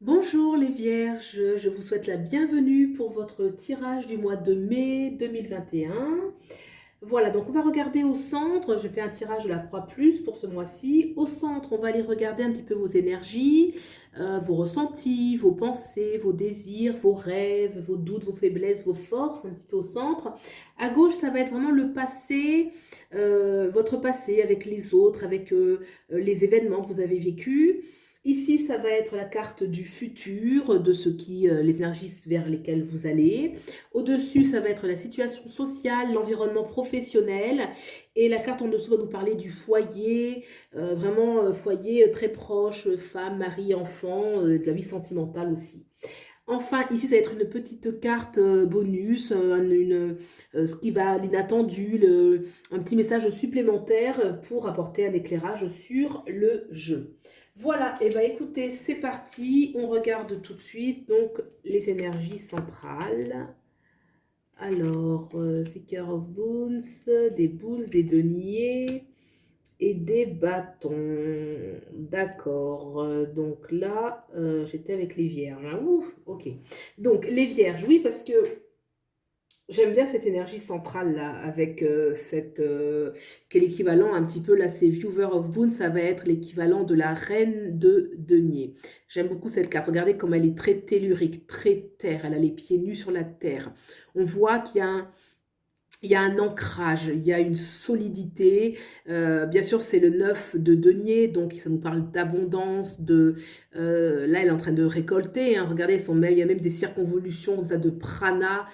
Bonjour les vierges, je vous souhaite la bienvenue pour votre tirage du mois de mai 2021. Voilà, donc on va regarder au centre, je fais un tirage de la Croix Plus pour ce mois-ci. Au centre, on va aller regarder un petit peu vos énergies, vos ressentis, vos pensées, vos désirs, vos rêves, vos doutes, vos faiblesses, vos forces, un petit peu au centre. À gauche, ça va être vraiment le passé, votre passé avec les autres, avec les événements que vous avez vécus. Ici, ça va être la carte du futur, de ce qui, les énergies vers lesquelles vous allez. Au-dessus, ça va être la situation sociale, l'environnement professionnel. Et la carte en dessous va nous parler du foyer, vraiment foyer très proche, femme, mari, enfant, de la vie sentimentale aussi. Enfin, ici, ça va être une petite carte bonus, ce qui va, l'inattendu, un petit message supplémentaire pour apporter un éclairage sur le jeu. Voilà, et bien écoutez, c'est parti, on regarde tout de suite donc les énergies centrales. Alors, Seeker of Boons, des deniers et des bâtons. D'accord. Donc là, j'étais avec les vierges, hein. Ouf, ok. Donc les vierges, oui, parce que j'aime bien cette énergie centrale là, avec qui est l'équivalent un petit peu, là c'est Viewer of Boon, ça va être l'équivalent de la reine de denier. J'aime beaucoup cette carte, regardez comme elle est très tellurique, très terre, elle a les pieds nus sur la terre. On voit il y a un ancrage, il y a une solidité. Bien sûr, c'est le 9 de denier, donc ça nous parle d'abondance, là, elle est en train de récolter, hein. Regardez, il y a même des circonvolutions comme ça de prana,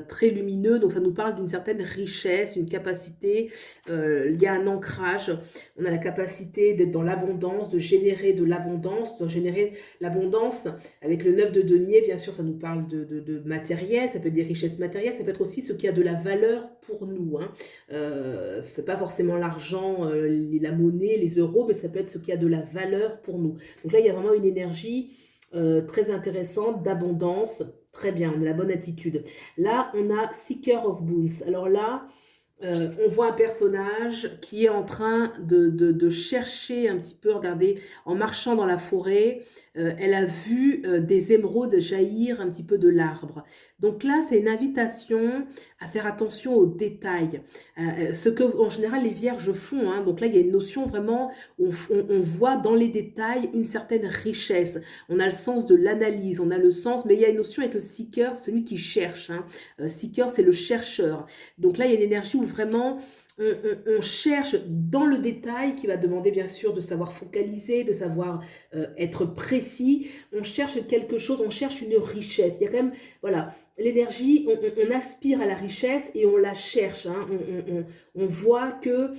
très lumineux, donc ça nous parle d'une certaine richesse, une capacité. Il y a un ancrage, on a la capacité d'être dans l'abondance, de générer l'abondance. Avec le 9 de denier, bien sûr, ça nous parle de matériel, ça peut être des richesses matérielles, ça peut être aussi ce qui a de la valeur pour nous, hein. C'est pas forcément l'argent, la monnaie, les euros, mais ça peut être ce qui a de la valeur pour nous. Donc là, il y a vraiment une énergie très intéressante d'abondance. Très bien, on a la bonne attitude. Là, on a Seeker of Boons. Alors là, on voit un personnage qui est en train de chercher un petit peu, regardez, en marchant dans la forêt, elle a vu des émeraudes jaillir un petit peu de l'arbre. Donc là, c'est une invitation à faire attention aux détails. Ce que, en général, les vierges font, hein. Donc là, il y a une notion vraiment, on voit dans les détails une certaine richesse. On a le sens de l'analyse, on a le sens, mais il y a une notion avec le seeker, celui qui cherche, hein. Seeker, c'est le chercheur. Donc là, il y a une énergie où vraiment on cherche dans le détail, qui va demander bien sûr de savoir focaliser, de savoir être précis. On cherche quelque chose, on cherche une richesse. Il y a quand même, voilà, l'énergie, on aspire à la richesse et on la cherche, hein. On voit que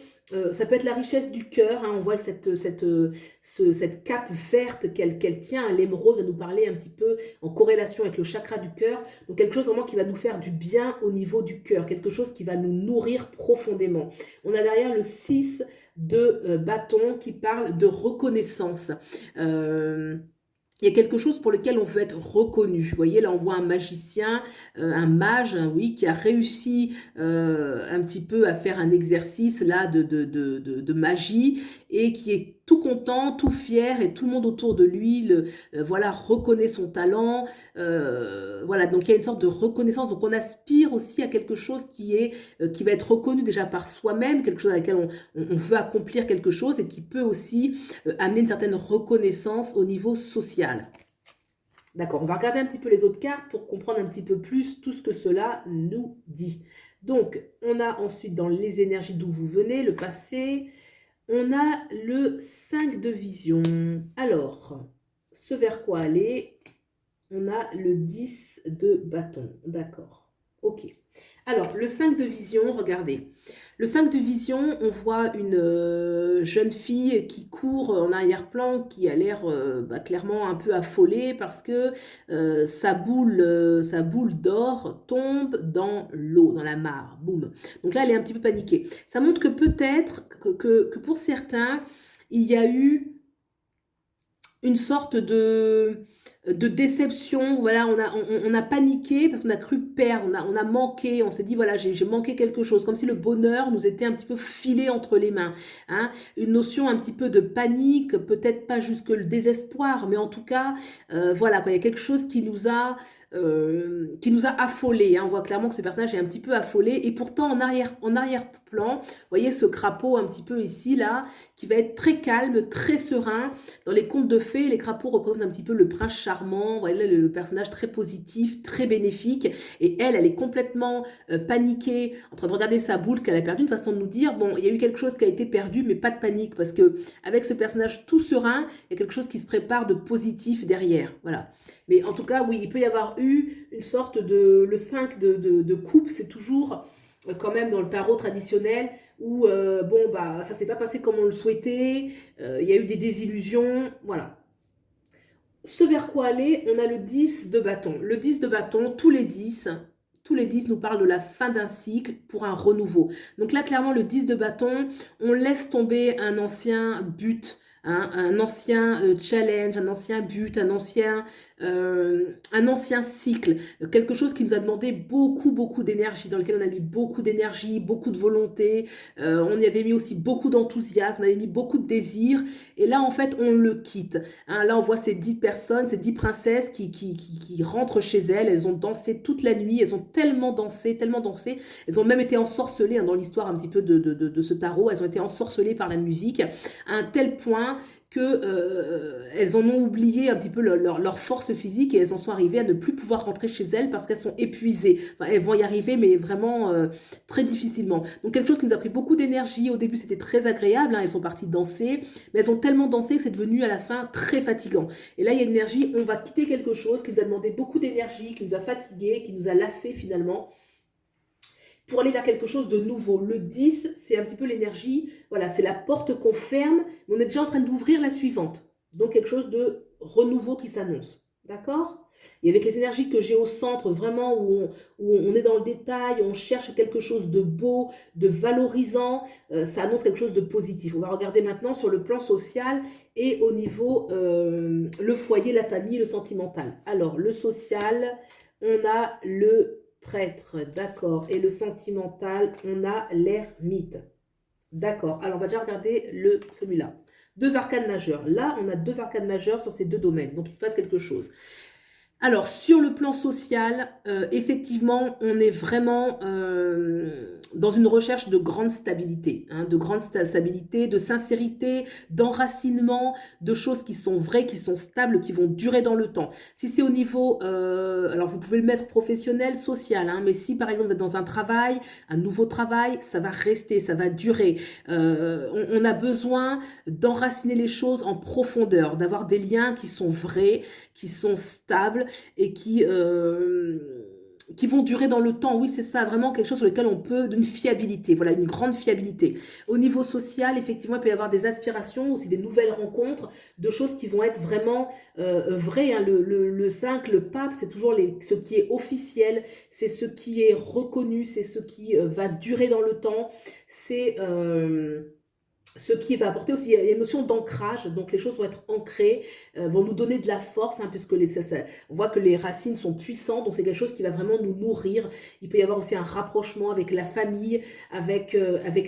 ça peut être la richesse du cœur, hein. On voit que cette cape verte qu'elle tient, l'émeraude va nous parler un petit peu en corrélation avec le chakra du cœur. Donc quelque chose vraiment qui va nous faire du bien au niveau du cœur, quelque chose qui va nous nourrir profondément. On a derrière le 6 de bâton qui parle de reconnaissance. Euh, il y a quelque chose pour lequel on veut être reconnu. Vous voyez, là, on voit un magicien, un mage, hein, oui, qui a réussi un petit peu à faire un exercice là de magie et qui est tout content, tout fier et tout le monde autour de lui, voilà, reconnaît son talent. Voilà, donc il y a une sorte de reconnaissance. Donc on aspire aussi à quelque chose qui va être reconnu déjà par soi-même, quelque chose avec lequel on veut accomplir quelque chose et qui peut aussi amener une certaine reconnaissance au niveau social. D'accord, on va regarder un petit peu les autres cartes pour comprendre un petit peu plus tout ce que cela nous dit. Donc, on a ensuite dans les énergies d'où vous venez, le passé, on a le 5 de vision. Alors, ce vers quoi aller? On a le 10 de bâton. D'accord. Ok. Alors, le 5 de vision, regardez. Le 5 de vision, on voit une jeune fille qui court en arrière-plan, qui a l'air clairement un peu affolée parce que sa boule d'or tombe dans l'eau, dans la mare. Boum. Donc là, elle est un petit peu paniquée. Ça montre que peut-être que pour certains, il y a eu une sorte de déception. Voilà, on a paniqué parce qu'on a cru perdre, on a manqué, on s'est dit, voilà, j'ai manqué quelque chose, comme si le bonheur nous était un petit peu filé entre les mains. Hein. Une notion un petit peu de panique, peut-être pas jusque le désespoir, mais en tout cas, voilà, quoi, il y a quelque chose qui nous a affolés. Hein. On voit clairement que ce personnage est un petit peu affolé, et pourtant en arrière-plan, vous voyez ce crapaud un petit peu ici, là, qui va être très calme, très serein. Dans les contes de fées, les crapauds représentent un petit peu le prince charmant, voilà, le personnage très positif, très bénéfique, et elle est complètement paniquée, en train de regarder sa boule qu'elle a perdue, une façon de nous dire, bon, il y a eu quelque chose qui a été perdu, mais pas de panique, parce que avec ce personnage tout serein, il y a quelque chose qui se prépare de positif derrière, voilà. Mais en tout cas, oui, il peut y avoir eu une sorte de... Le 5 de coupe, c'est toujours quand même dans le tarot traditionnel où, bon, bah, ça s'est pas passé comme on le souhaitait, il y a eu des désillusions, voilà. Ce vers quoi aller, on a le 10 de bâton. Le 10 de bâton, tous les 10 nous parlent de la fin d'un cycle pour un renouveau. Donc là, clairement, le 10 de bâton, on laisse tomber un ancien but, hein, un ancien challenge, un ancien but, un ancien cycle, quelque chose qui nous a demandé beaucoup d'énergie, dans lequel on a mis beaucoup d'énergie, beaucoup de volonté, on y avait mis aussi beaucoup d'enthousiasme, on avait mis beaucoup de désir, et là, en fait, on le quitte. Hein, là, on voit ces 10 personnes, ces 10 princesses qui rentrent chez elles. Elles ont dansé toute la nuit. Elles ont tellement dansé. Elles ont même été ensorcelées, hein, dans l'histoire un petit peu de ce tarot. Elles ont été ensorcelées par la musique à un tel point que elles en ont oublié un petit peu leur force physique, et elles en sont arrivées à ne plus pouvoir rentrer chez elles parce qu'elles sont épuisées. Enfin, elles vont y arriver, mais vraiment très difficilement. Donc quelque chose qui nous a pris beaucoup d'énergie. Au début, c'était très agréable, hein, elles sont parties danser, mais elles ont tellement dansé que c'est devenu à la fin très fatigant. Et là, il y a une énergie, on va quitter quelque chose qui nous a demandé beaucoup d'énergie, qui nous a fatigués, qui nous a lassés finalement, pour aller vers quelque chose de nouveau. Le 10, c'est un petit peu l'énergie, voilà, c'est la porte qu'on ferme, mais on est déjà en train d'ouvrir la suivante. Donc quelque chose de renouveau qui s'annonce. D'accord? Et avec les énergies que j'ai au centre, vraiment où on est dans le détail, on cherche quelque chose de beau, de valorisant, ça annonce quelque chose de positif. On va regarder maintenant sur le plan social et au niveau le foyer, la famille, le sentimental. Alors, le social, on a le prêtre, d'accord. Et le sentimental, on a l'ermite. D'accord. Alors, on va déjà regarder celui-là. Deux arcanes majeures. Là, on a deux arcanes majeures sur ces deux domaines. Donc, il se passe quelque chose. Alors, sur le plan social, effectivement, on est vraiment dans une recherche de grande stabilité, hein, de sincérité, d'enracinement, de choses qui sont vraies, qui sont stables, qui vont durer dans le temps. Si c'est au niveau, alors vous pouvez le mettre professionnel, social, hein, mais si par exemple vous êtes dans un nouveau travail, ça va rester, ça va durer. On a besoin d'enraciner les choses en profondeur, d'avoir des liens qui sont vrais, qui sont stables, et qui vont durer dans le temps. Oui, c'est ça, vraiment quelque chose sur lequel on peut, d'une fiabilité, voilà, une grande fiabilité. Au niveau social, effectivement, il peut y avoir des aspirations, aussi des nouvelles rencontres, de choses qui vont être vraiment vraies. Hein. Le 5, le pape, c'est toujours ce qui est officiel, c'est ce qui est reconnu, c'est ce qui va durer dans le temps, c'est... ce qui va apporter aussi, il y a une notion d'ancrage, donc les choses vont être ancrées, vont nous donner de la force, hein, puisque on voit que les racines sont puissantes, donc c'est quelque chose qui va vraiment nous nourrir. Il peut y avoir aussi un rapprochement avec la famille, avec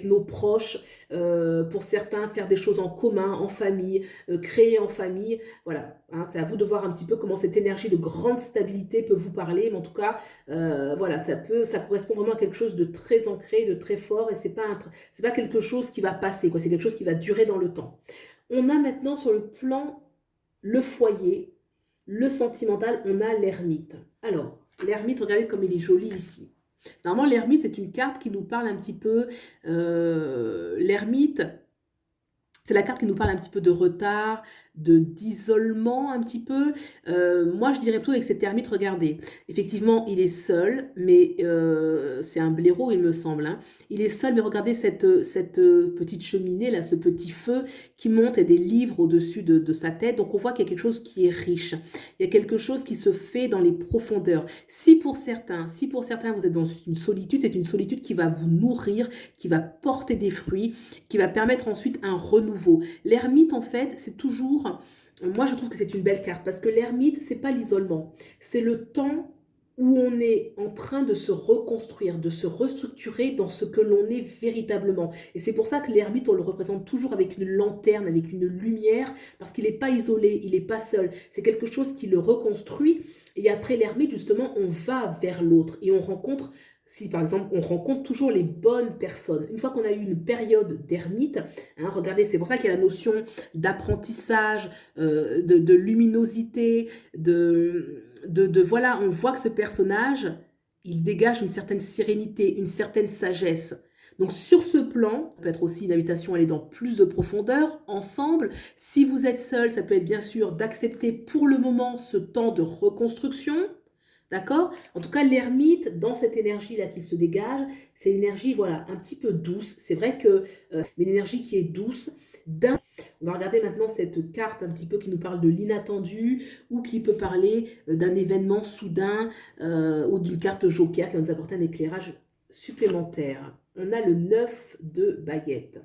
nos proches, pour certains faire des choses en commun, en famille, créer en famille, voilà. Hein, c'est à vous de voir un petit peu comment cette énergie de grande stabilité peut vous parler, mais en tout cas, voilà, ça correspond vraiment à quelque chose de très ancré, de très fort, et c'est pas quelque chose qui va passer, quoi. C'est quelque chose qui va durer dans le temps. On a maintenant sur le plan, le foyer, le sentimental, on a l'ermite. Alors, l'ermite, regardez comme il est joli ici. Normalement, l'ermite, c'est une carte qui nous parle un petit peu, l'ermite, c'est la carte qui nous parle un petit peu de retard, d'isolement un petit peu. Moi, je dirais plutôt avec cet ermite, regardez. Effectivement, il est seul, mais c'est un blaireau, il me semble. Hein. Il est seul, mais regardez cette petite cheminée, là, ce petit feu qui monte et des livres au-dessus de sa tête. Donc, on voit qu'il y a quelque chose qui est riche. Il y a quelque chose qui se fait dans les profondeurs. Si pour certains, vous êtes dans une solitude, c'est une solitude qui va vous nourrir, qui va porter des fruits, qui va permettre ensuite un renouveau renouveau. L'ermite, en fait, c'est toujours... Moi, je trouve que c'est une belle carte parce que l'ermite, c'est pas l'isolement. C'est le temps où on est en train de se reconstruire, de se restructurer dans ce que l'on est véritablement. Et c'est pour ça que l'ermite, on le représente toujours avec une lanterne, avec une lumière, parce qu'il n'est pas isolé, il n'est pas seul. C'est quelque chose qui le reconstruit. Et après l'ermite, justement, on va vers l'autre et on rencontre... Si par exemple on rencontre toujours les bonnes personnes, une fois qu'on a eu une période d'ermite, hein, regardez, c'est pour ça qu'il y a la notion d'apprentissage, de luminosité, voilà, on voit que ce personnage, il dégage une certaine sérénité, une certaine sagesse. Donc sur ce plan, ça peut être aussi une invitation à aller dans plus de profondeur ensemble. Si vous êtes seul, ça peut être bien sûr d'accepter pour le moment ce temps de reconstruction. D'accord? En tout cas, l'ermite, dans cette énergie-là qui se dégage, c'est une énergie, voilà, un petit peu douce. C'est vrai que, mais une énergie qui est douce. On va regarder maintenant cette carte un petit peu qui nous parle de l'inattendu ou qui peut parler d'un événement soudain ou d'une carte joker qui va nous apporter un éclairage supplémentaire. On a le 9 de baguette.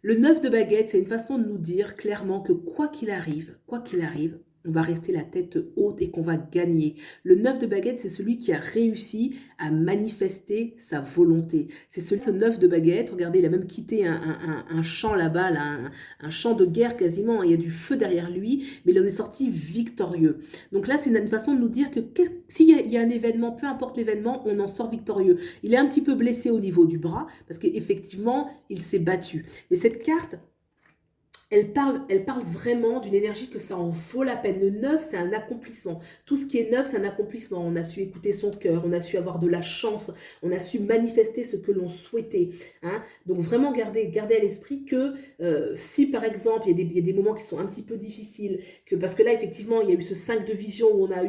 Le 9 de baguette, c'est une façon de nous dire clairement que quoi qu'il arrive, on va rester la tête haute et qu'on va gagner. Le 9 de baguette, c'est celui qui a réussi à manifester sa volonté. C'est ce 9 de baguette, regardez, il a même quitté un champ là-bas, là, un champ de guerre quasiment, il y a du feu derrière lui, mais il en est sorti victorieux. Donc là, c'est une façon de nous dire que s'il y a un événement, peu importe l'événement, on en sort victorieux. Il est un petit peu blessé au niveau du bras, parce qu'effectivement, il s'est battu. Mais cette carte... Elle parle vraiment d'une énergie que ça en vaut la peine. Le neuf, c'est un accomplissement. Tout ce qui est neuf, c'est un accomplissement. On a su écouter son cœur, on a su avoir de la chance, on a su manifester ce que l'on souhaitait. Hein. Donc vraiment, gardez à l'esprit que si par exemple, il y a des moments qui sont un petit peu difficiles, parce que là, effectivement, il y a eu ce 5 de vision où on a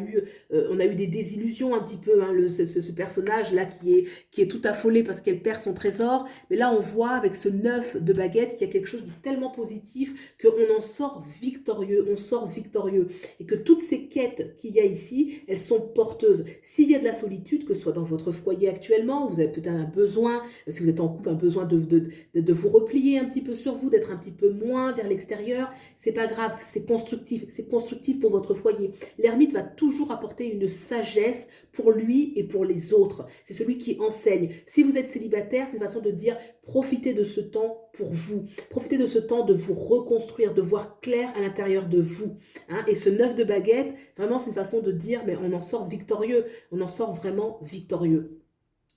eu des désillusions un petit peu. Hein, ce personnage-là qui est tout affolé parce qu'elle perd son trésor. Mais là, on voit avec ce 9 de baguette qu'il y a quelque chose de tellement positif qu'on en sort victorieux, et que toutes ces quêtes qu'il y a ici, elles sont porteuses. S'il y a de la solitude, que ce soit dans votre foyer actuellement, vous avez peut-être un besoin, si vous êtes en couple, un besoin de vous replier un petit peu sur vous, d'être un petit peu moins vers l'extérieur, c'est pas grave, c'est constructif pour votre foyer. L'ermite va toujours apporter une sagesse pour lui et pour les autres. C'est celui qui enseigne. Si vous êtes célibataire, c'est une façon de dire profitez de ce temps pour vous. Profitez de ce temps de vous reconstruire, de voir clair à l'intérieur de vous. Hein. Et ce 9 de baguette, vraiment, c'est une façon de dire, mais on en sort victorieux. On en sort vraiment victorieux.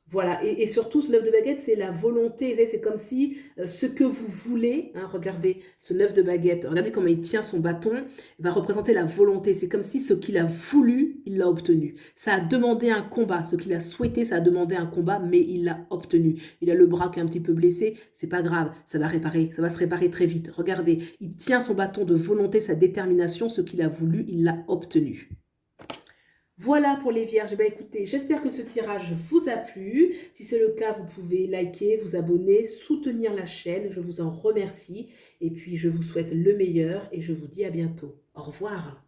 Voilà, et surtout, ce 9 de baguette, c'est la volonté. C'est comme si ce que vous voulez, hein, regardez ce 9 de baguette, regardez comment il tient son bâton, il va représenter la volonté. C'est comme si ce qu'il a voulu, il l'a obtenu. Ça a demandé un combat, ce qu'il a souhaité, ça a demandé un combat, mais il l'a obtenu. Il a le bras qui est un petit peu blessé, c'est pas grave, ça va se réparer très vite. Regardez, il tient son bâton de volonté, sa détermination, ce qu'il a voulu, il l'a obtenu. Voilà pour les vierges. Ben écoutez, j'espère que ce tirage vous a plu. Si c'est le cas, vous pouvez liker, vous abonner, soutenir la chaîne. Je vous en remercie. Et puis, je vous souhaite le meilleur et je vous dis à bientôt. Au revoir.